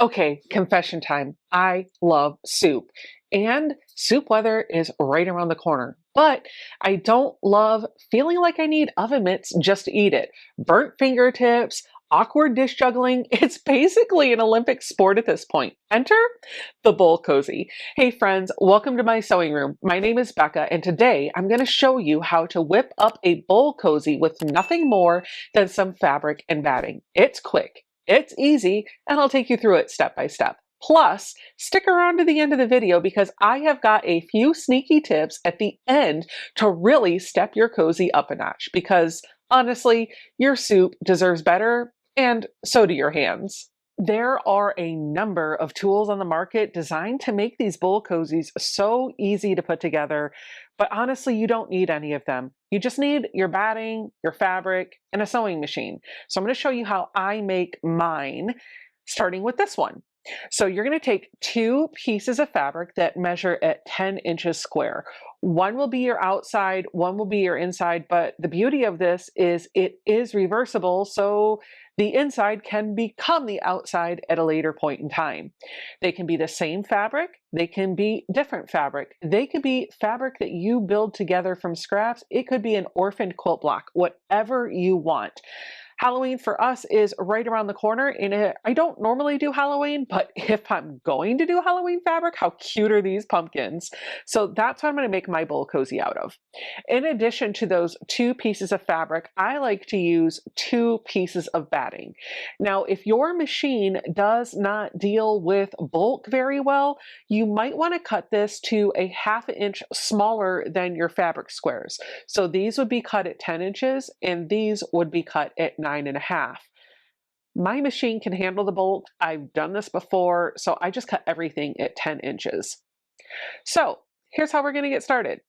Okay, confession time. I love soup, and soup weather is right around the corner. But I don't love feeling like I need oven mitts just to eat it. Burnt fingertips, awkward dish juggling. It's basically an Olympic sport at this point. Enter the bowl cozy. Hey friends, welcome to my sewing room. My name is Becca, and today I'm going to show you how to whip up a bowl cozy with nothing more than some fabric and batting. It's quick. It's easy, and I'll take you through it step by step. Plus, stick around to the end of the video because I have got a few sneaky tips at the end to really step your cozy up a notch because honestly, your soup deserves better, and so do your hands. There are a number of tools on the market designed to make these bowl cozies so easy to put together, but honestly, you don't need any of them. You just need your batting, your fabric, and a sewing machine. So I'm going to show you how I make mine, starting with this one. So you're going to take two pieces of fabric that measure at 10 inches square. One will be your outside, one will be your inside, but the beauty of this is it is reversible, so the inside can become the outside at a later point in time. They can be the same fabric, they can be different fabric, they could be fabric that you build together from scraps, it could be an orphaned quilt block, whatever you want. Halloween for us is right around the corner, and I don't normally do Halloween, but if I'm going to do Halloween fabric, how cute are these pumpkins? So that's what I'm going to make my bowl cozy out of. In addition to those two pieces of fabric, I like to use two pieces of batting. Now, if your machine does not deal with bulk very well, you might want to cut this to a 1/2 inch smaller than your fabric squares. So these would be cut at 10 inches and these would be cut at 9.5. My machine can handle the bulk. I've done this before, so I just cut everything at 10 inches. So here's how we're going to get started.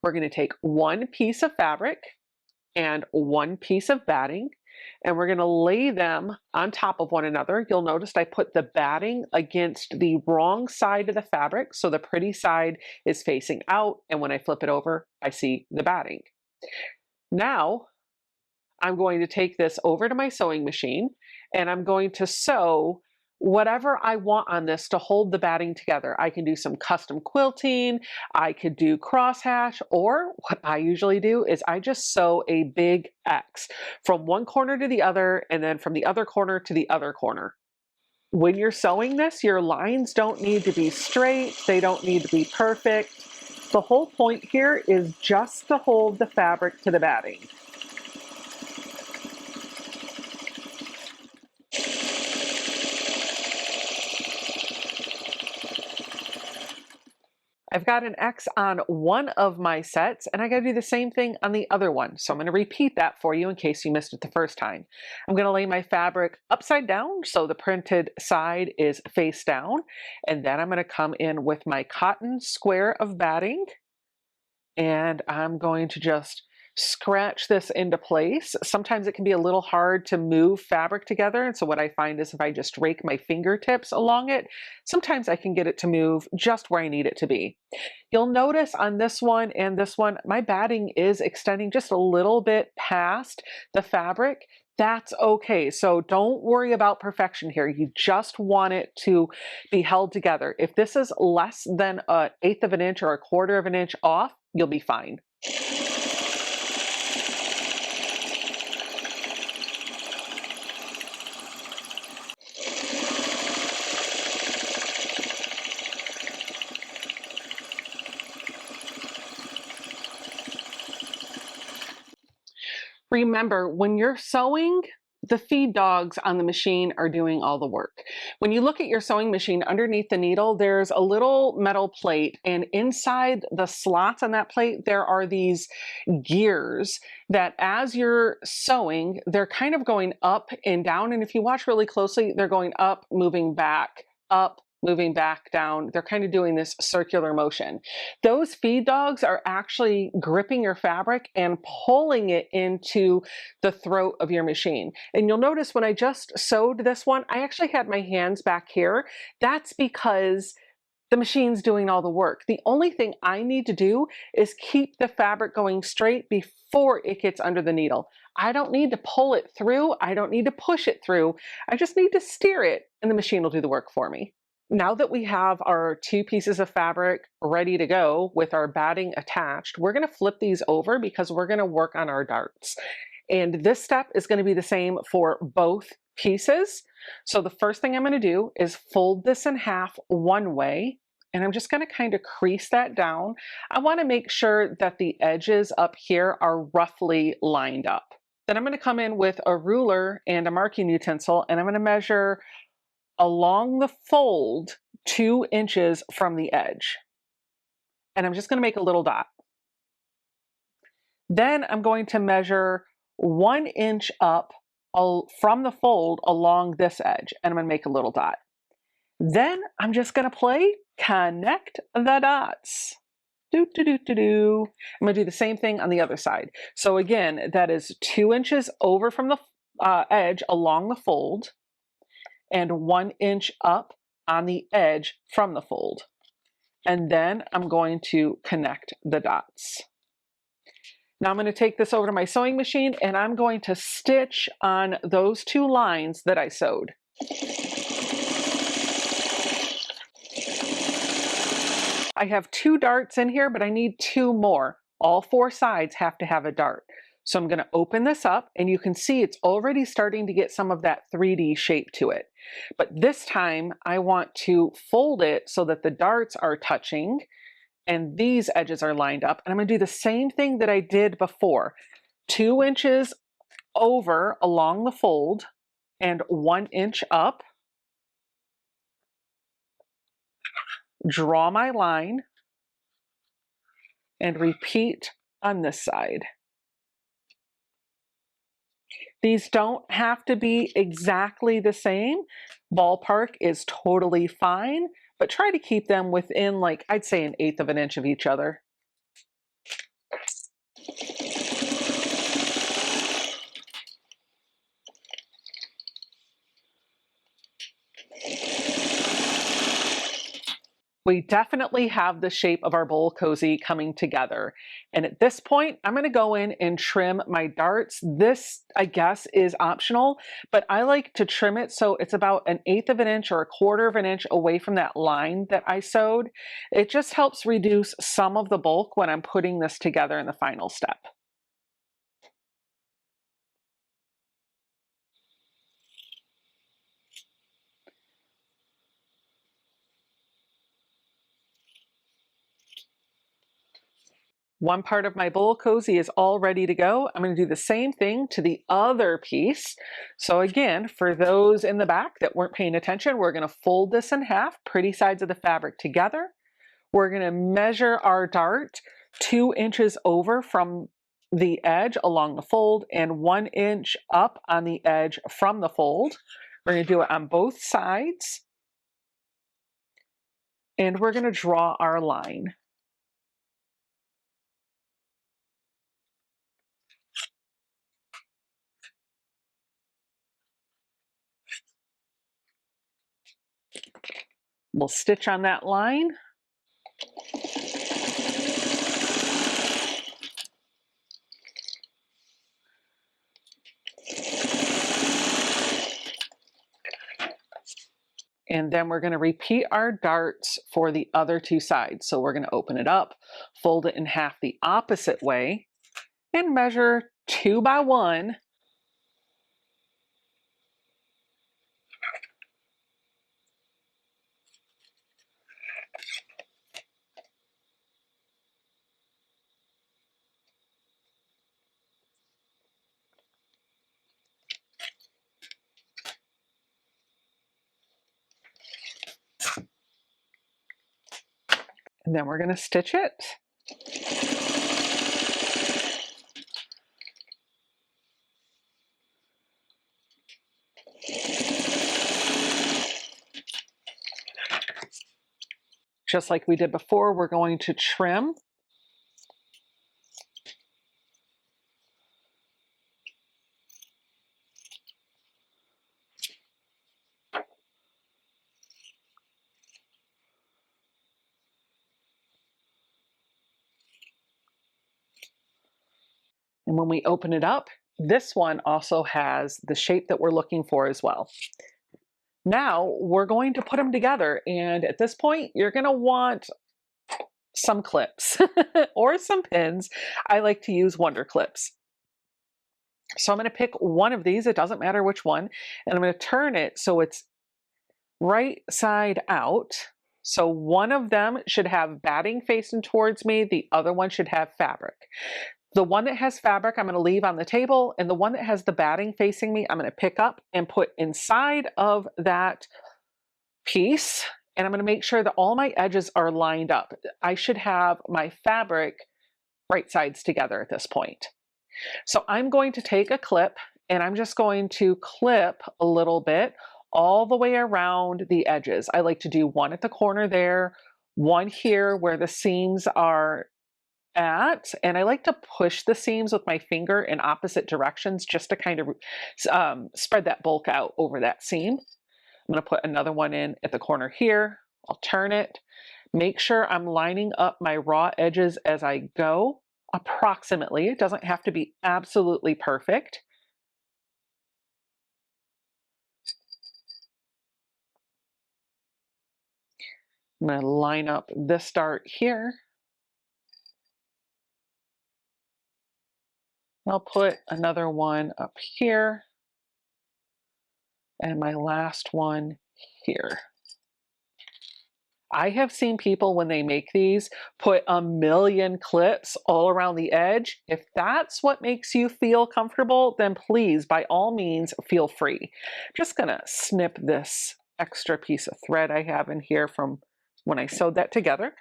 We're going to take one piece of fabric and one piece of batting, and we're going to lay them on top of one another. You'll notice I put the batting against the wrong side of the fabric, so the pretty side is facing out, and when I flip it over, I see the batting. Now, I'm going to take this over to my sewing machine, and I'm going to sew whatever I want on this to hold the batting together. I can do some custom quilting, I could do crosshatch, or what I usually do is I just sew a big X from one corner to the other and then from the other corner to the other corner. When you're sewing this, your lines don't need to be straight, they don't need to be perfect. The whole point here is just to hold the fabric to the batting. I've got an X on one of my sets and I got to do the same thing on the other one. So I'm going to repeat that for you in case you missed it the first time. I'm going to lay my fabric upside down so the printed side is face down. And then I'm going to come in with my cotton square of batting and I'm going to just scratch this into place. Sometimes it can be a little hard to move fabric together. And so what I find is if I just rake my fingertips along it, sometimes I can get it to move just where I need it to be. You'll notice on this one and this one, my batting is extending just a little bit past the fabric. That's okay. So don't worry about perfection here. You just want it to be held together. If this is less than 1/8 of an inch or 1/4 of an inch off, you'll be fine. Remember, when you're sewing, the feed dogs on the machine are doing all the work. When you look at your sewing machine, underneath the needle, there's a little metal plate, and inside the slots on that plate, there are these gears that as you're sewing, they're kind of going up and down. And if you watch really closely, they're going up, moving back, up, moving back down. They're kind of doing this circular motion. Those feed dogs are actually gripping your fabric and pulling it into the throat of your machine. And you'll notice when I just sewed this one, I actually had my hands back here. That's because The machine's doing all the work. The only thing I need to do is keep the fabric going straight before it gets under the needle. I don't need to pull it through. I don't need to push it through. I just need to steer it and the machine will do the work for me. Now that we have our two pieces of fabric ready to go with our batting attached, we're going to flip these over because we're going to work on our darts. And this step is going to be the same for both pieces. So the first thing I'm going to do is fold this in half one way, and I'm just going to kind of crease that down. I want to make sure that the edges up here are roughly lined up. Then I'm going to come in with a ruler and a marking utensil, and I'm going to measure along the fold 2 inches from the edge. And I'm just going to make a little dot. Then I'm going to measure 1 inch up from the fold along this edge, and I'm going to make a little dot. Then I'm just going to play connect the dots. Do, do, do, do, do. I'm going to do the same thing on the other side. So again, that is 2 inches over from the edge along the fold and 1 inch up on the edge from the fold. And then I'm going to connect the dots. Now I'm going to take this over to my sewing machine and I'm going to stitch on those 2 lines that I sewed. I have 2 darts in here, but I need 2 more. All 4 sides have to have a dart. So I'm going to open this up and you can see it's already starting to get some of that 3D shape to it. But this time I want to fold it so that the darts are touching and these edges are lined up. And I'm going to do the same thing that I did before. 2 inches over along the fold and 1 inch up. Draw my line and repeat on this side. These don't have to be exactly the same. Ballpark is totally fine, but try to keep them within, like, I'd say 1/8 of an inch of each other. We definitely have the shape of our bowl cozy coming together. And at this point, I'm going to go in and trim my darts. This, I guess, is optional, but I like to trim it so it's about 1/8 of an inch or 1/4 of an inch away from that line that I sewed. It just helps reduce some of the bulk when I'm putting this together in the final step. One part of my bowl cozy is all ready to go. I'm going to do the same thing to the other piece. So again, for those in the back that weren't paying attention, we're going to fold this in half, pretty sides of the fabric together. We're going to measure our dart 2 inches over from the edge along the fold and 1 inch up on the edge from the fold. We're going to do it on both sides. And we're going to draw our line. We'll stitch on that line. And then we're going to repeat our darts for the other 2 sides. So we're going to open it up, fold it in half the opposite way, and measure 2 by 1. And then we're going to stitch it. Just like we did before, we're going to trim. And when we open it up, this one also has the shape that we're looking for as well. Now we're going to put them together. And at this point, you're going to want some clips or some pins. I like to use Wonder clips. So I'm going to pick one of these. It doesn't matter which one. And I'm going to turn it so it's right side out. So one of them should have batting facing towards me. The other one should have fabric. The one that has fabric, I'm going to leave on the table. And the one that has the batting facing me, I'm going to pick up and put inside of that piece. And I'm going to make sure that all my edges are lined up. I should have my fabric right sides together at this point. So I'm going to take a clip and I'm just going to clip a little bit all the way around the edges. I like to do one at the corner there, one here where the seams are at, and I like to push the seams with my finger in opposite directions just to kind of spread that bulk out over that seam. I'm going to put another one in at the corner here. I'll turn it. Make sure I'm lining up my raw edges as I go, approximately. It doesn't have to be absolutely perfect. I'm going to line up this dart here. I'll put another one up here and my last one here. I have seen people when they make these put a million clips all around the edge. If that's what makes you feel comfortable, then please, by all means, feel free. Just gonna snip this extra piece of thread I have in here from when I sewed that together.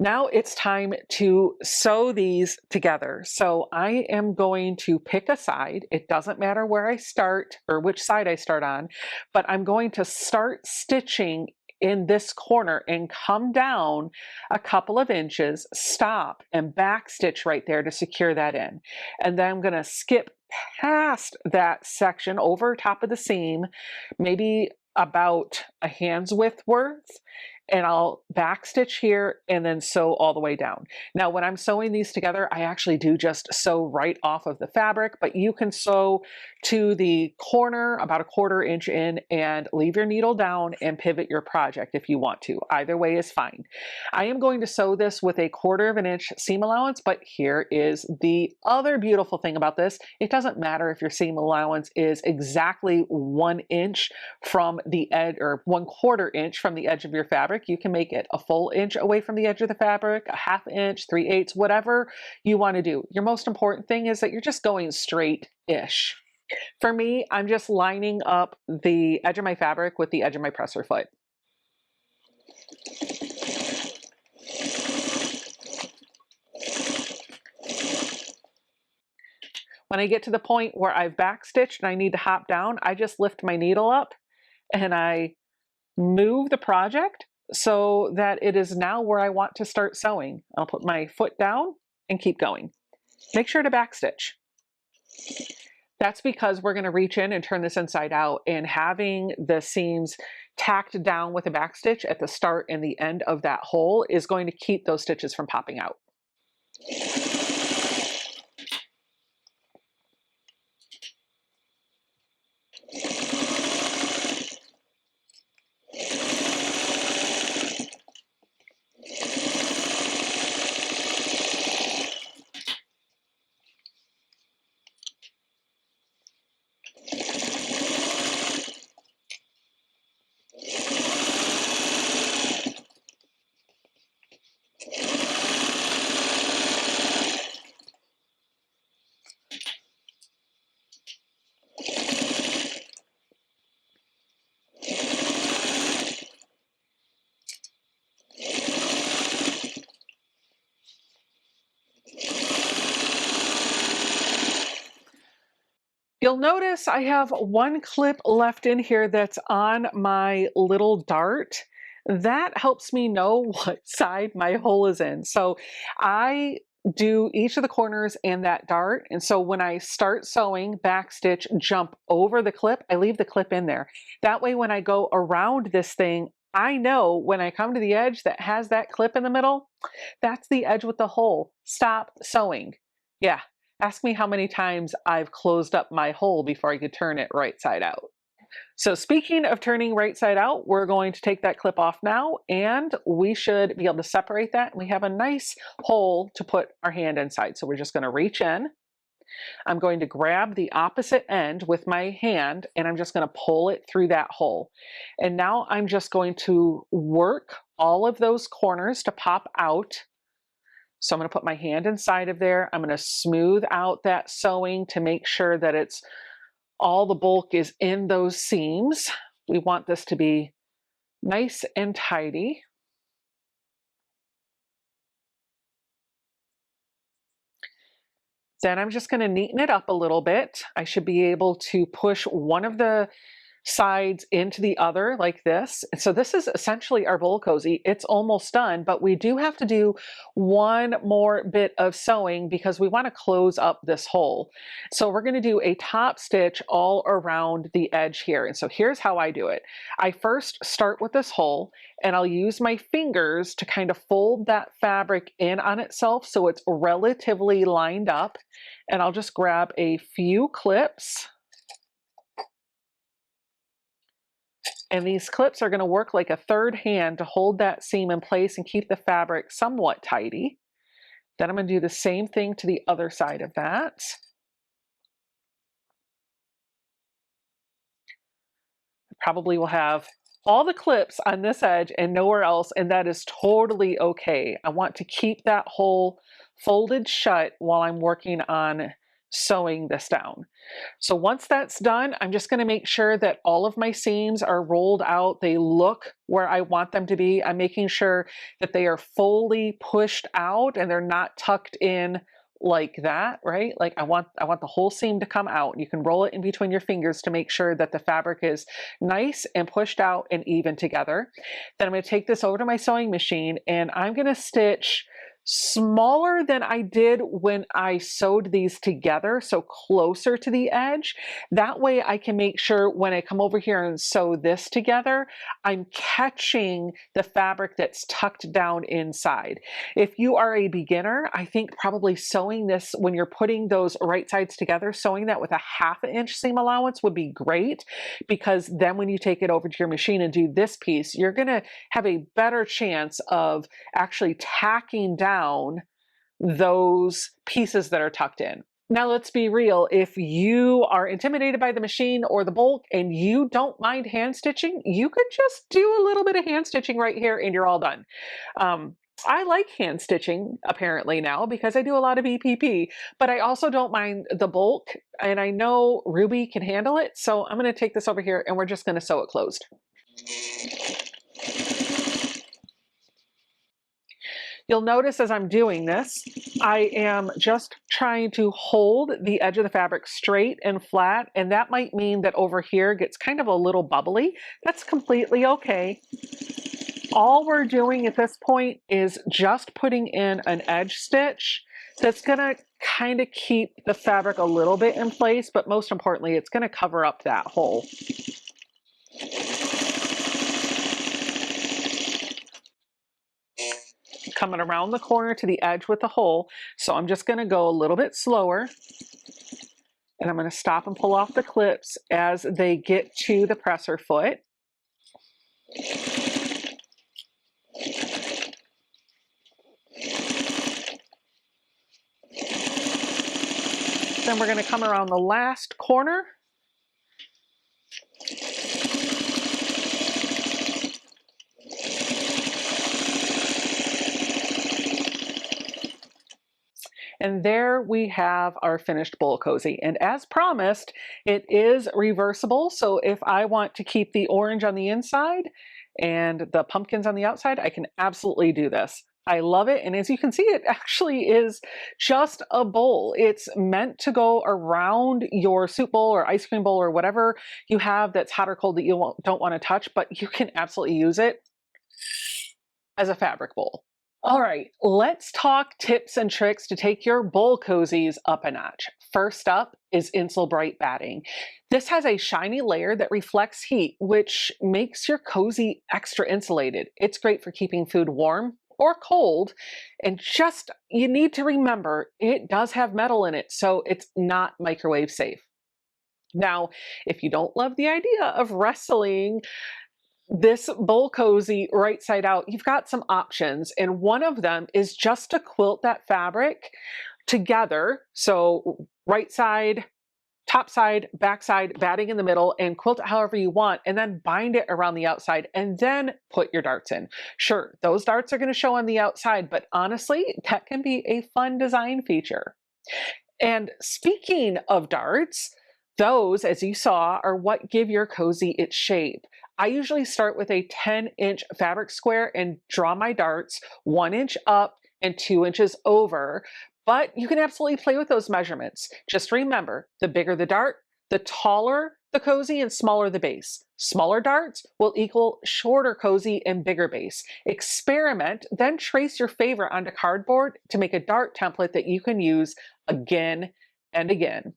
Now it's time to sew these together. So I am going to pick a side. It doesn't matter where I start or which side I start on, but I'm going to start stitching in this corner and come down a couple of inches, stop and back stitch right there to secure that in. And then I'm going to skip past that section over top of the seam, maybe about a hand's width worth, and I'll back stitch here and then sew all the way down. Now, when I'm sewing these together, I actually do just sew right off of the fabric, but you can sew to the corner about a 1/4 inch in and leave your needle down and pivot your project if you want to. Either way is fine. I am going to sew this with a 1/4 inch seam allowance, but here is the other beautiful thing about this. It doesn't matter if your seam allowance is exactly 1 inch from the edge or 1/4 inch from the edge of your fabric. You can make it a full inch away from the edge of the fabric, a 1/2 inch, 3/8, whatever you want to do. Your most important thing is that you're just going straight-ish. For me, I'm just lining up the edge of my fabric with the edge of my presser foot. When I get to the point where I've backstitched and I need to hop down, I just lift my needle up and I move the project so that it is now where I want to start sewing. I'll put my foot down and keep going. Make sure to backstitch. That's because we're going to reach in and turn this inside out, and having the seams tacked down with a backstitch at the start and the end of that hole is going to keep those stitches from popping out. You'll notice I have one clip left in here that's on my little dart. That helps me know what side my hole is in. So I do each of the corners and that dart. And so when I start sewing, backstitch, jump over the clip, I leave the clip in there. That way when I go around this thing, I know when I come to the edge that has that clip in the middle, that's the edge with the hole. Stop sewing. Yeah. Ask me how many times I've closed up my hole before I could turn it right side out. So speaking of turning right side out, we're going to take that clip off now, and we should be able to separate that. We have a nice hole to put our hand inside. So we're just going to reach in. I'm going to grab the opposite end with my hand, and I'm just going to pull it through that hole. And now I'm just going to work all of those corners to pop out. So I'm going to put my hand inside of there. I'm going to smooth out that sewing to make sure that it's all the bulk is in those seams. We want this to be nice and tidy. Then I'm just going to neaten it up a little bit. I should be able to push one of the sides into the other like this. So this is essentially our bowl cozy. It's almost done, but we do have to do one more bit of sewing because we want to close up this hole. So we're going to do a top stitch all around the edge here. And so here's how I do it. I first start with this hole, and I'll use my fingers to kind of fold that fabric in on itself so it's relatively lined up. And I'll just grab a few clips. And these clips are going to work like a third hand to hold that seam in place and keep the fabric somewhat tidy. Then I'm going to do the same thing to the other side of that. I probably will have all the clips on this edge and nowhere else, and that is totally okay. I want to keep that hole folded shut while I'm working on sewing this down. So once that's done, I'm just going to make sure that all of my seams are rolled out. They look where I want them to be. I'm making sure that they are fully pushed out and they're not tucked in like that, right? Like I want the whole seam to come out. You can roll it in between your fingers to make sure that the fabric is nice and pushed out and even together. Then I'm going to take this over to my sewing machine, and I'm going to stitch smaller than I did when I sewed these together, so closer to the edge. That way I can make sure when I come over here and sew this together, I'm catching the fabric that's tucked down inside. If you are a beginner, I think probably sewing this when you're putting those right sides together, sewing that with a 1/2 inch seam allowance would be great, because then when you take it over to your machine and do this piece, you're going to have a better chance of actually tacking down those pieces that are tucked in. Now let's be real, if you are intimidated by the machine or the bulk and you don't mind hand stitching, you could just do a little bit of hand stitching right here and you're all done. I like hand stitching apparently now because I do a lot of EPP, but I also don't mind the bulk, and I know Ruby can handle it. So I'm going to take this over here and we're just going to sew it closed. You'll notice as I'm doing this, I am just trying to hold the edge of the fabric straight and flat, and that might mean that over here gets kind of a little bubbly. That's completely okay. All we're doing at this point is just putting in an edge stitch that's going to kind of keep the fabric a little bit in place, but most importantly, it's going to cover up that hole. Coming around the corner to the edge with the hole. So I'm just going to go a little bit slower, and I'm going to stop and pull off the clips as they get to the presser foot. Then we're going to come around the last corner. And there we have our finished bowl cozy. And as promised, it is reversible. So if I want to keep the orange on the inside and the pumpkins on the outside, I can absolutely do this. I love it. And as you can see, it actually is just a bowl. It's meant to go around your soup bowl or ice cream bowl or whatever you have that's hot or cold that you don't want to touch, but you can absolutely use it as a fabric bowl. All right, let's talk tips and tricks to take your bowl cozies up a notch. First up is Insel Bright batting. This has a shiny layer that reflects heat, which makes your cozy extra insulated. It's great for keeping food warm or cold. And just, you need to remember, it does have metal in it, so it's not microwave safe. Now, if you don't love the idea of wrestling this bowl cozy right side out, you've got some options. And one of them is just to quilt that fabric together. So right side, top side, back side, batting in the middle, and quilt it however you want, and then bind it around the outside and then put your darts in. Sure, those darts are going to show on the outside, but honestly, that can be a fun design feature. And speaking of darts, those, as you saw, are what give your cozy its shape. I usually start with a 10-inch fabric square and draw my darts 1 inch up and 2 inches over. But you can absolutely play with those measurements. Just remember, the bigger the dart, the taller the cozy and smaller the base. Smaller darts will equal shorter cozy and bigger base. Experiment, then trace your favorite onto cardboard to make a dart template that you can use again and again.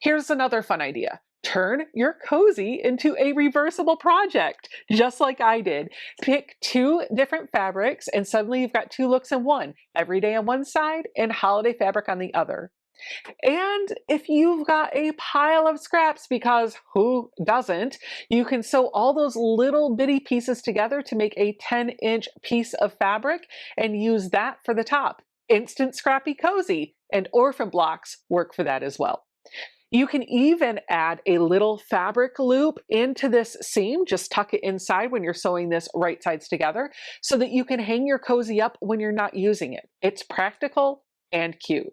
Here's another fun idea. Turn your cozy into a reversible project, just like I did. Pick 2 different fabrics and suddenly you've got 2 looks in one, everyday on one side and holiday fabric on the other. And if you've got a pile of scraps, because who doesn't, you can sew all those little bitty pieces together to make a 10-inch piece of fabric and use that for the top. Instant scrappy cozy, and orphan blocks work for that as well. You can even add a little fabric loop into this seam. Just tuck it inside when you're sewing this right sides together so that you can hang your cozy up when you're not using it. It's practical and cute.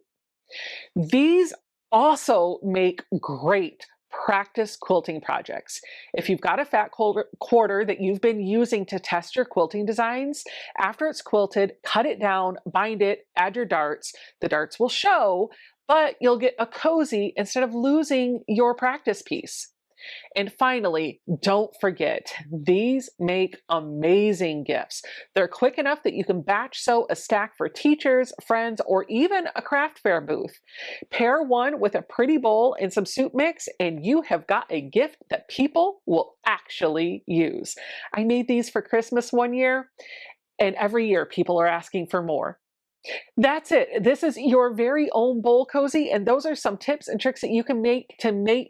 These also make great practice quilting projects. If you've got a fat quarter that you've been using to test your quilting designs, after it's quilted, cut it down, bind it, add your darts. The darts will show, but you'll get a cozy instead of losing your practice piece. And finally, don't forget, these make amazing gifts. They're quick enough that you can batch sew a stack for teachers, friends, or even a craft fair booth. Pair one with a pretty bowl and some soup mix, and you have got a gift that people will actually use. I made these for Christmas one year, and every year people are asking for more. That's it. This is your very own bowl cozy, and those are some tips and tricks that you can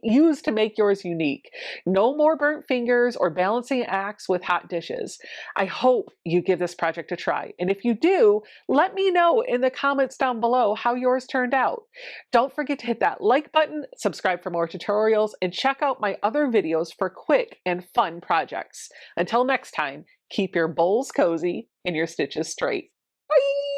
use to make yours unique. No more burnt fingers or balancing acts with hot dishes. I hope you give this project a try, and if you do, let me know in the comments down below how yours turned out. Don't forget to hit that like button, subscribe for more tutorials, and check out my other videos for quick and fun projects. Until next time, keep your bowls cozy and your stitches straight. Bye!